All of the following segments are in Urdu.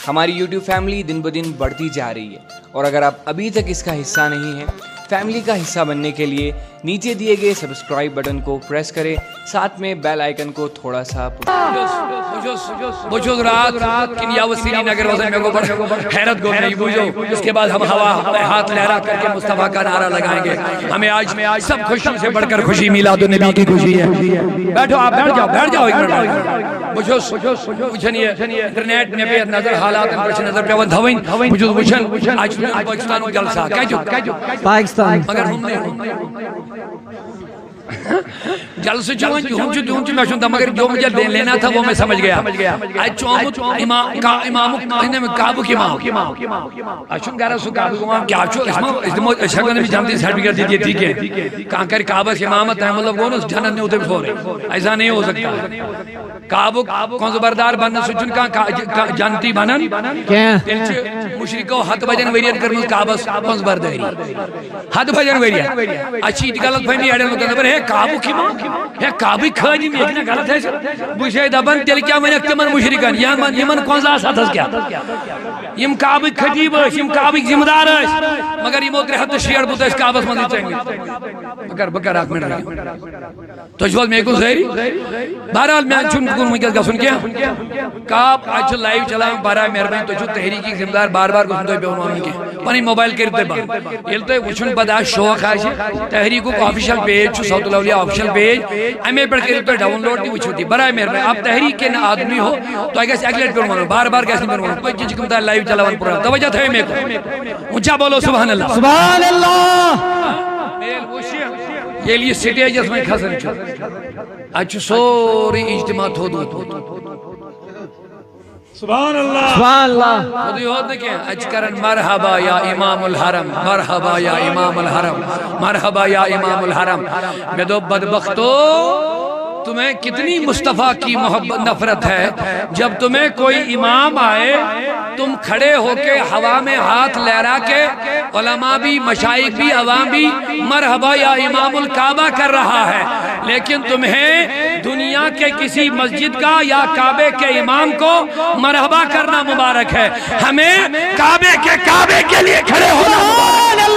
ہماری YouTube فیملی دن بدن بڑھتی جا رہی ہے، اور اگر آپ ابھی تک اس کا حصہ نہیں ہیں، فیملی کا حصہ بننے کے لیے نیچے دیے گئے سبسکرائب بٹن کو پریس کریں، ساتھ میں بیل آئیکن کو تھوڑا سا بوجھو رات کنیا و سری نگر وزن میں کو حیرت گو نہیں بوجھو. اس کے بعد ہم ہوا ہاتھ لہرا کر کے مصطفیٰ کا نعرہ لگائیں گے. ہمیں آج سب خوشی سے بڑھ کر خوشی میلاد النبی کی خوشی ہے. بیٹھو آپ بیٹھ جاؤ ایک منٹ. بوجھو وچھن یہ انٹرنیٹ میں بھی نظر حالات پرچ نظر پیون دھوین بوجھو وچھن آج پاکستان جلسہ کہجو پاکستان مگر ہم نہیں جلسہ جو میں شنتا مگر جو مجھے لینا تھا وہ میں سمجھ گیا. آج چومت امام کعبہ کی امام اشن گرہ سو کعبہ کی امام کیا چھو اس شکل میں جانتی سرٹیفکیٹ دیتی ہے ٹھیک ہے کہاں کر کعبہ کی امامت ہے مطلب وہ جنت نہیں ہوتے بھی رہے ایسا نہیں ہو سکتا. کعبہ کون زبردار بننا سچن کہاں جانتی بنن مشرکو حد بجن ویریت کرمز کعبہ کون زبرداری حد بجن ویریت اچھی غلط فہمی ایڈن مطلب ہے کعبہ کی ماں ہے کعبہ کھانی میں ایک غلط ہے بوشے دبن تیل کیا میں اکتمن مشرکان یمن کون سا ساتھ کیا یم کعبہ خطیب ہے یم کعبہ ذمہ دار ہے مگر یم اوتر حد شیئر بوتا اس کعبہ مندی چاہیں بکر آکھ منٹ رہی تو جوال میں کو ظاہری بہرحال میں چون کون مجھے گا سن کیا کعب آج لائیو چلائیں برای مہربانی تو جو تحریکی ذمہ دار بار بار کو سنتوئی پہ عنوان کے پانی موبائل کرتے بار یہ تو وچھن بدا شوق ہے تحریکو کو آفیشل پیج چھو سعود الاولیاء آفیشل پیج امی پر کرتے ڈاؤن لوڈ نہیں وچھوتی برای مہربانی آپ تحریک کے آدمی ہو تو آگے سے اگلیٹ پہ عنوان بار بار کیسے پہ عنوان کوئی چیز کمتا لائیو چلاوان پورا توجہ تھے میں کو اونچا بولو سبحان اللہ سبحان اللہ. یہ لیے سٹیج اس میں کھسن چھو اچھ سوری اجتماع تھو دو سبحان اللہ سبحان اللہ. خودی ہوت نے کیا اچھ کرن مرحبا یا امام الحرم مرحبا یا امام الحرم مرحبا یا امام الحرم. میں دو بدبختو تمہیں کتنی مصطفیٰ کی محبت نفرت ہے جب تمہیں کوئی امام آئے تم کھڑے ہو کے ہوا میں ہاتھ لہرا کے علماء بھی مشائخ بھی عوام بھی مرحبا یا امام الکعبہ کر رہا ہے لیکن تمہیں دنیا کے کسی مسجد کا یا کعبے کے امام کو مرحبا کرنا مبارک ہے. ہمیں کعبے کے لیے کھڑے ہونا مبارک ہے.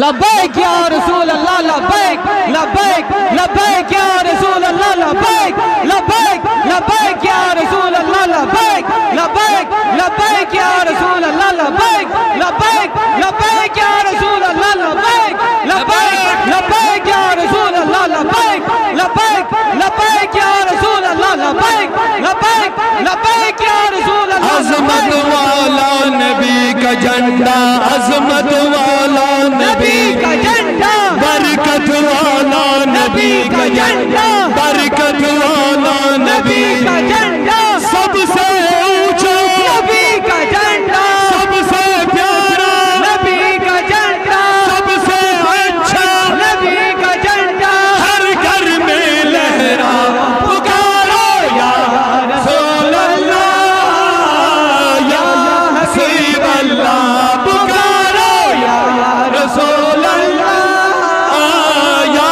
لبیک یا رسول اللہ لبیک لبیک لبیک یا رسول اللہ لبیک لبیک لبیک یا رسول اللہ لبیک لبیک لبیک یا رسول اللہ لبیک لبیک لبیک یا رسول اللہ لبیک لبیک لبیک یا رسول اللہ لبیک لبیک لبیک یا رسول اللہ لبیک لبیک لبیک یا رسول اللہ. عظمت والا نبی کا جھنڈا عظمت والا نبی کا جھنڈا برکت والا نبی کا جھنڈا برکت والا نبی کا جھنڈا سب سے اونچا نبی کا جھنڈا سب سے پیارا نبی کا جھنڈا سب سے اچھا نبی کا جھنڈا ہر گھر میں لہرا پکارو یا رسول اللہ یا حبیب اللہ پکارو یا رسول اللہ یا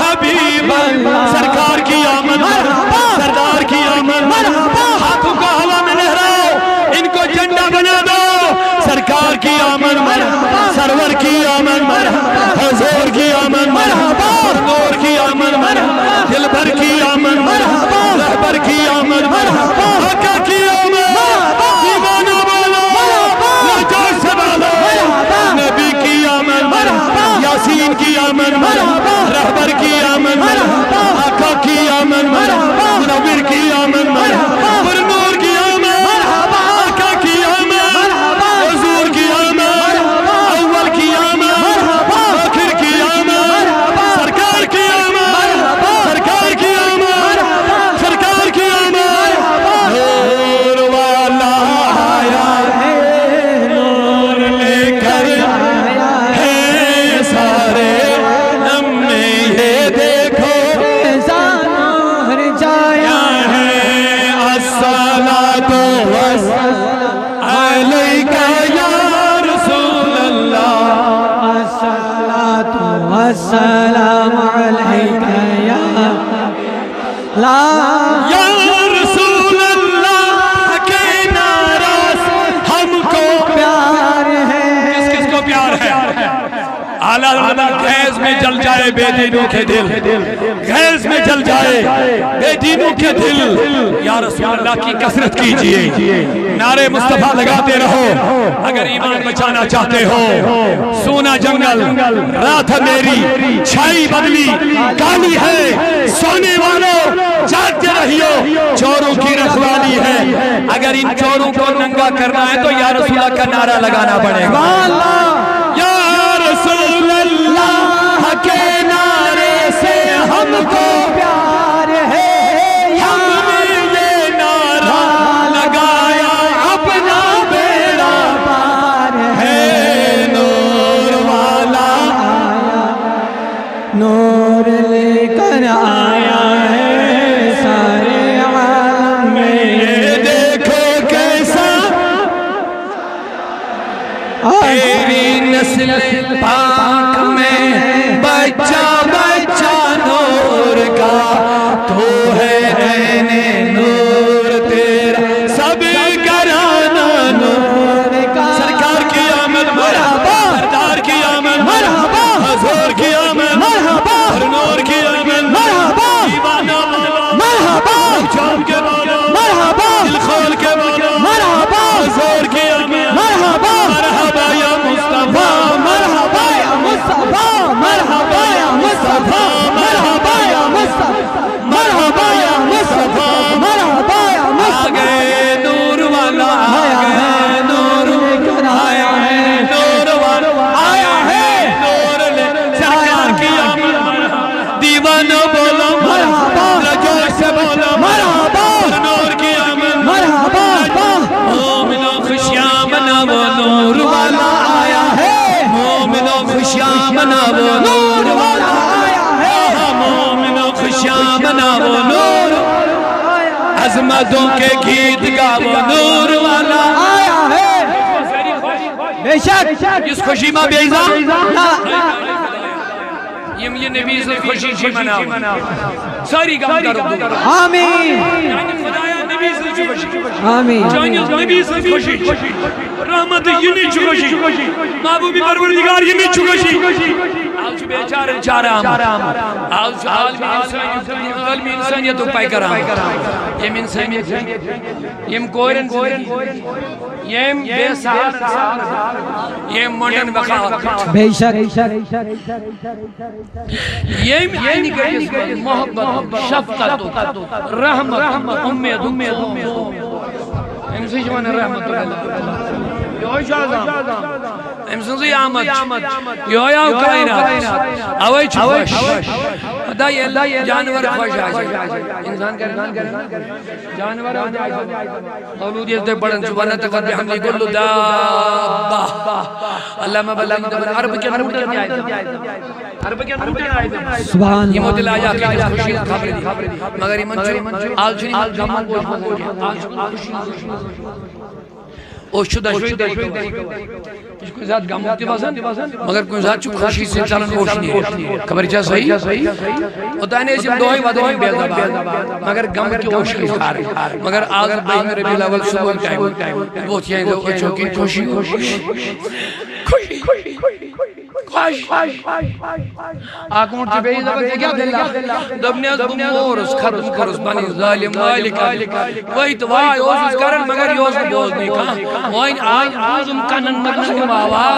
حبیب اللہ. سرکار کی آمد سردار کی آمد ہاتھوں کو ہوا میں لہراؤ ان کو جھنڈا بنا دو. سرکار کی آمد سرور کی آمد حضور کی آمد حضور کی آمد دل بھر کی آمد رہبر کی آمد آقا کی آمد دیوانہ بولو لاجوش سے بولو نبی کی آمد یاسین کی آمد رہبر کی آمد آقا کی آمد منور کی آمد پرنور کی آمد آقا کی آمد حضور کی آمد اول کی آمد آخر کی آمد سرکار کی آمد سرکار کی آمد سرکار کی آمد جائے بے دینوں کے دل، گیس میں جل جائے بے دینوں کے دل. یا رسول اللہ کی کثرت کیجئے، نعرے مصطفیٰ لگاتے رہو اگر ایمان بچانا چاہتے ہو. سونا جنگل رات میری چھائی بدلی کالی ہے، سونے والوں جاگتے رہیو چوروں کی رکھوالی ہے. اگر ان چوروں کو ننگا کرنا ہے تو یا رسول اللہ کا نعرہ لگانا پڑے گا. یا رسول اللہ کے نعرے سے ہم کو پیار ہے، ہم نے یہ نعرہ لگایا اپنا بیڑا پار ہے. نور والا نور لے کر آیا ہے سارے عالم میں. یہ دیکھو کیسا تیری نسل پاک میں بچہ بچہ نور کا تو ہے عین نور تیرا سب گھرانہ نور کا. سرکار کی آمد مرحبا، سردار کی آمد مرحبا، حضور کی آمد مرحبا، نور کی آمد مرحبا، دیوانہ مرحبا، جام کے بالا مرحبا، دل خول کے بالا مرحبا، حضور کی آمد مرحبا، مرحبا یا مصطفیٰ، مرحبا یا مصطفیٰ، مرحبا یا مصطفیٰ، مرحبا یا مصطفیٰ، مرحبا یا مصطفیٰ، مرحبا یا آ مصطفیٰ. گئے نور والا، آ گئے نور آیا ہے، نور والا آیا ہے، نور لے سرکار کی آمد. دیوانہ بولو مرحبا، رجوع سے بولو مرحبا، نور کی آمد. مرحبا. مومنوں خوشیاں مناؤ نور والا آیا ہے، مومنوں خوشیاں مناؤ نور والا آیا ہے، مومنوں خوشیاں مناؤ نور، عظمتوں کے گیت گاؤ نور والا آیا ہے. بے شک اس خوشی میں بیزا لا یہ نبی سے خوشی چی مناؤ ساری گام کرو. آمین خدایا نبی سے خوشی، آمین جانیز نبی سے خوشی، رحمت ینی خوشی، محبوبی پروردگار ینی خوشی. آج بیچار چارہ آج عالمی انسانیت پائی کرام یم انسانیت یم کورن یم بے سہار یم منڈن بخار بے شک یم یعنی کہ محبت شفقت رحمت امید امسی جوانا رحمت امسی آمد یویا کائنات اوئی چھوش خدا یہ جانور خوش آج انسان کریں جانور مولودیت دے بڑھن سبحانہ تقد بحمدی کلو دابا اللہ مبلغ دبن عرب کے نور کے آئے عرب کے نور کے آئے سبحان یہ موتل آجا کہ خوشی خبر دی مگر یہ منچو آلچنی جمان کو خوشی او شدہ اس کو ذات غم ہوتی بازن مگر کوئی ذات چو خوشی سے چلن اوش نہیں خبر چاہ صحیح ہوتا ہے اسم دعائی وعدائی بیضا مگر غم کی اوش کی خار مگر آگ بین ربی الاول صبح ٹائم بہت یہیں دو چوکی خوشی آکھوں چی بیئی زبان سے کیا دلہ دبنی از بمورس ختم کرس بنی ظالم مالکا وہی تو وائی اوزز کرن مگر یوز بوز نہیں کہاں وہی آج آزم کنن مگر آواز